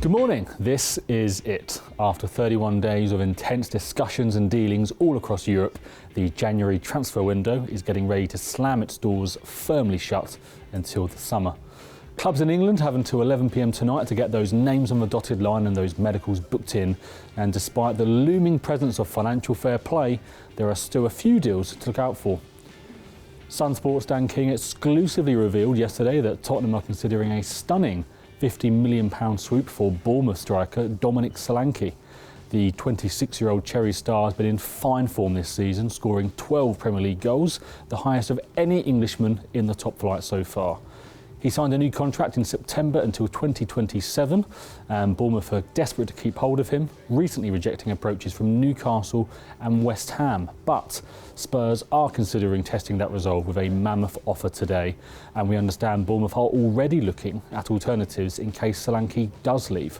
Good morning, this is it. After 31 days of intense discussions and dealings all across Europe, the January transfer window is getting ready to slam its doors firmly shut until the summer. Clubs in England have until 11 p.m. tonight to get those names on the dotted line and those medicals booked in. And despite the looming presence of financial fair play, there are still a few deals to look out for. SunSport's Dan King exclusively revealed yesterday that Tottenham are considering a stunning £50 million swoop for Bournemouth striker Dominic Solanke. The 26-year-old Cherry Star has been in fine form this season, scoring 12 Premier League goals, the highest of any Englishman in the top flight so far. He signed a new contract in September until 2027, and Bournemouth are desperate to keep hold of him, recently rejecting approaches from Newcastle and West Ham. But Spurs are considering testing that resolve with a mammoth offer today, and we understand Bournemouth are already looking at alternatives in case Solanke does leave.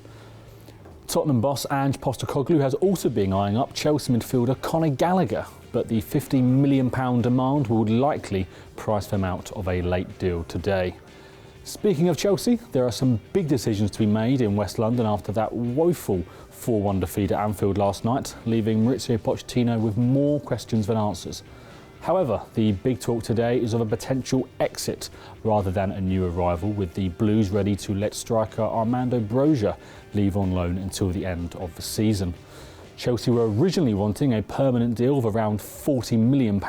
Tottenham boss Ange Postecoglou has also been eyeing up Chelsea midfielder Conor Gallagher, but the £50 million demand will likely price them out of a late deal today. Speaking of Chelsea, there are some big decisions to be made in West London after that woeful 4-1 defeat at Anfield last night, leaving Mauricio Pochettino with more questions than answers. However, the big talk today is of a potential exit rather than a new arrival, with the Blues ready to let striker Armando Broja leave on loan until the end of the season. Chelsea were originally wanting a permanent deal of around £40 million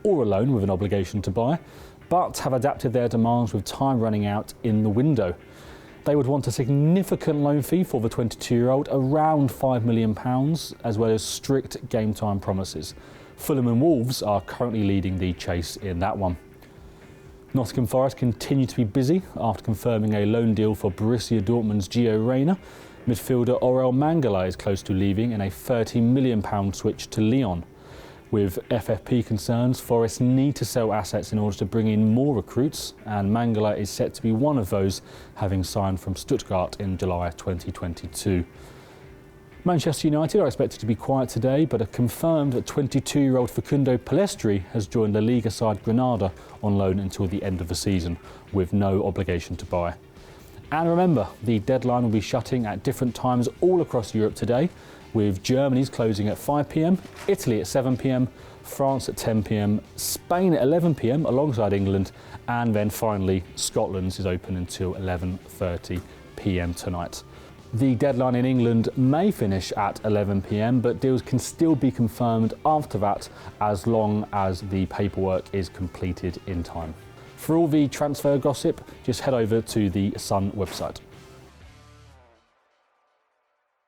or a loan with an obligation to buy, but have adapted their demands with time running out in the window. They would want a significant loan fee for the 22-year-old, around £5 million, as well as strict game time promises. Fulham and Wolves are currently leading the chase in that one. Nottingham Forest continue to be busy after confirming a loan deal for Borussia Dortmund's Reyna. Midfielder Orel Mangala is close to leaving in a £30 million switch to Lyon. With FFP concerns, Forest need to sell assets in order to bring in more recruits, and Mangala is set to be one of those, having signed from Stuttgart in July 2022. Manchester United are expected to be quiet today, but are confirmed that 22-year-old Facundo Pellistri has joined the Liga side Granada on loan until the end of the season, with no obligation to buy. And remember, the deadline will be shutting at different times all across Europe today, with Germany's closing at 5 p.m, Italy at 7 p.m, France at 10 p.m, Spain at 11 p.m alongside England, and then finally Scotland's is open until 11:30 p.m. tonight. The deadline in England may finish at 11 p.m, but deals can still be confirmed after that as long as the paperwork is completed in time. For all the transfer gossip, just head over to the Sun website.